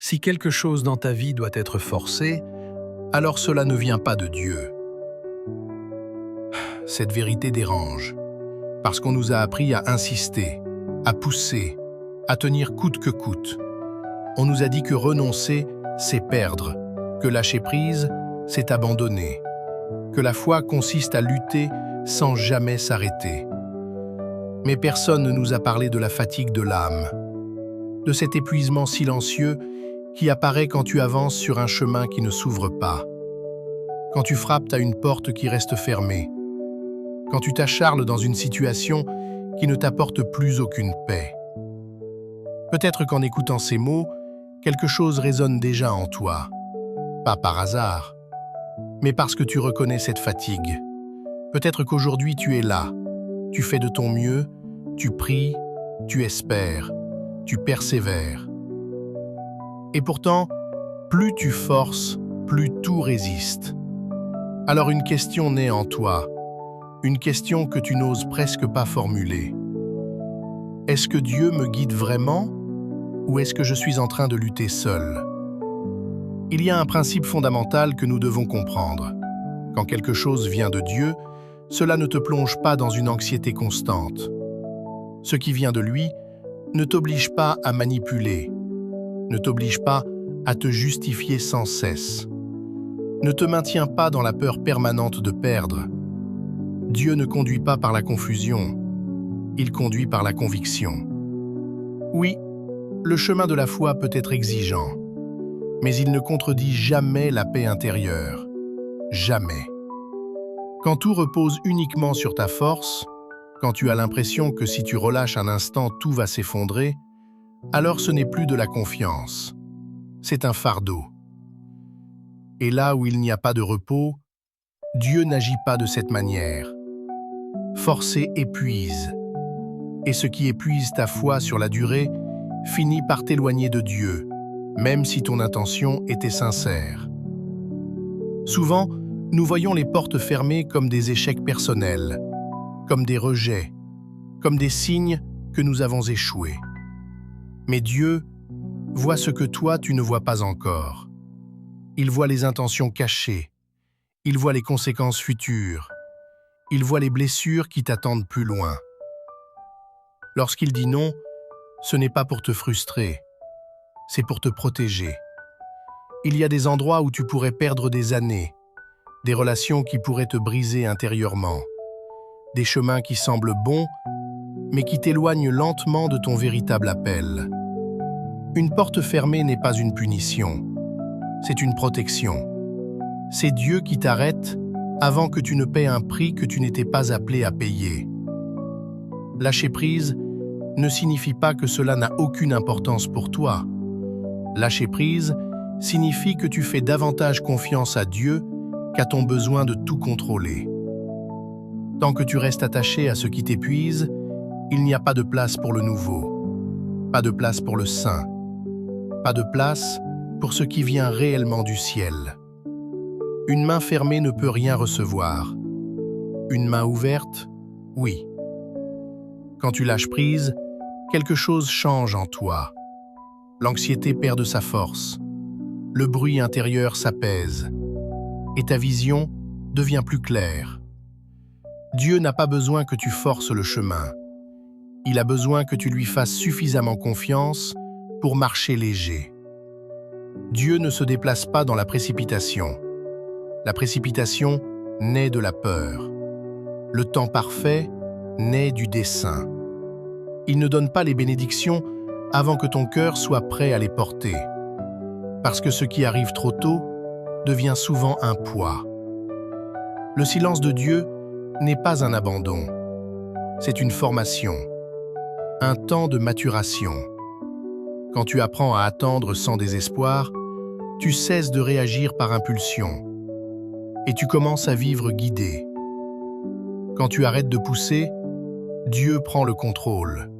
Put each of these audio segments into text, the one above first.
Si quelque chose dans ta vie doit être forcé, alors cela ne vient pas de Dieu. Cette vérité dérange, parce qu'on nous a appris à insister, à pousser, à tenir coûte que coûte. On nous a dit que renoncer, c'est perdre, que lâcher prise, c'est abandonner, que la foi consiste à lutter sans jamais s'arrêter. Mais personne ne nous a parlé de la fatigue de l'âme, de cet épuisement silencieux qui apparaît quand tu avances sur un chemin qui ne s'ouvre pas, quand tu frappes à une porte qui reste fermée, quand tu t'acharnes dans une situation qui ne t'apporte plus aucune paix. Peut-être qu'en écoutant ces mots, quelque chose résonne déjà en toi, pas par hasard, mais parce que tu reconnais cette fatigue. Peut-être qu'aujourd'hui tu es là, tu fais de ton mieux, tu pries, tu espères, tu persévères. Et pourtant, plus tu forces, plus tout résiste. Alors une question naît en toi, une question que tu n'oses presque pas formuler. Est-ce que Dieu me guide vraiment ou est-ce que je suis en train de lutter seul? Il y a un principe fondamental que nous devons comprendre. Quand quelque chose vient de Dieu, cela ne te plonge pas dans une anxiété constante. Ce qui vient de lui ne t'oblige pas à manipuler, ne t'oblige pas à te justifier sans cesse, ne te maintient pas dans la peur permanente de perdre. Dieu ne conduit pas par la confusion, il conduit par la conviction. Oui, le chemin de la foi peut être exigeant, mais il ne contredit jamais la paix intérieure. Jamais. Quand tout repose uniquement sur ta force, quand tu as l'impression que si tu relâches un instant, tout va s'effondrer, alors ce n'est plus de la confiance, c'est un fardeau. Et là où il n'y a pas de repos, Dieu n'agit pas de cette manière. Forcer épuise, et ce qui épuise ta foi sur la durée finit par t'éloigner de Dieu, même si ton intention était sincère. Souvent, nous voyons les portes fermées comme des échecs personnels, comme des rejets, comme des signes que nous avons échoué. Mais Dieu voit ce que toi tu ne vois pas encore. Il voit les intentions cachées, il voit les conséquences futures, il voit les blessures qui t'attendent plus loin. Lorsqu'il dit non, ce n'est pas pour te frustrer, c'est pour te protéger. Il y a des endroits où tu pourrais perdre des années, des relations qui pourraient te briser intérieurement, des chemins qui semblent bons, mais qui t'éloignent lentement de ton véritable appel. Une porte fermée n'est pas une punition, c'est une protection. C'est Dieu qui t'arrête avant que tu ne paies un prix que tu n'étais pas appelé à payer. Lâcher prise ne signifie pas que cela n'a aucune importance pour toi. Lâcher prise signifie que tu fais davantage confiance à Dieu qu'à ton besoin de tout contrôler. Tant que tu restes attaché à ce qui t'épuise, il n'y a pas de place pour le nouveau, pas de place pour le saint, pas de place pour ce qui vient réellement du ciel. Une main fermée ne peut rien recevoir. Une main ouverte, oui. Quand tu lâches prise, quelque chose change en toi. L'anxiété perd de sa force. Le bruit intérieur s'apaise. Et ta vision devient plus claire. Dieu n'a pas besoin que tu forces le chemin. Il a besoin que tu lui fasses suffisamment confiance pour marcher léger. Dieu ne se déplace pas dans la précipitation. La précipitation naît de la peur. Le temps parfait naît du dessein. Il ne donne pas les bénédictions avant que ton cœur soit prêt à les porter. Parce que ce qui arrive trop tôt devient souvent un poids. Le silence de Dieu n'est pas un abandon. C'est une formation, un temps de maturation. Quand tu apprends à attendre sans désespoir, tu cesses de réagir par impulsion et tu commences à vivre guidé. Quand tu arrêtes de pousser, Dieu prend le contrôle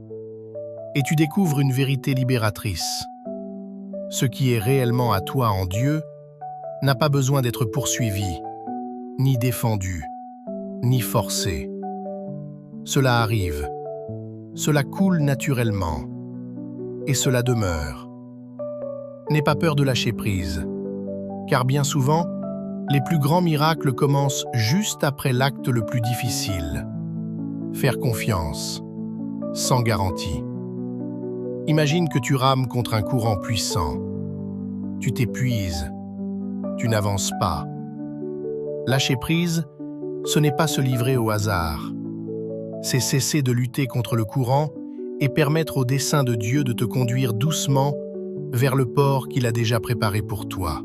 et tu découvres une vérité libératrice. Ce qui est réellement à toi en Dieu n'a pas besoin d'être poursuivi, ni défendu, ni forcé. Cela arrive, cela coule naturellement, et cela demeure. N'aie pas peur de lâcher prise, car bien souvent, les plus grands miracles commencent juste après l'acte le plus difficile. Faire confiance, sans garantie. Imagine que tu rames contre un courant puissant. Tu t'épuises, tu n'avances pas. Lâcher prise, ce n'est pas se livrer au hasard. C'est cesser de lutter contre le courant et permettre au dessein de Dieu de te conduire doucement vers le port qu'il a déjà préparé pour toi.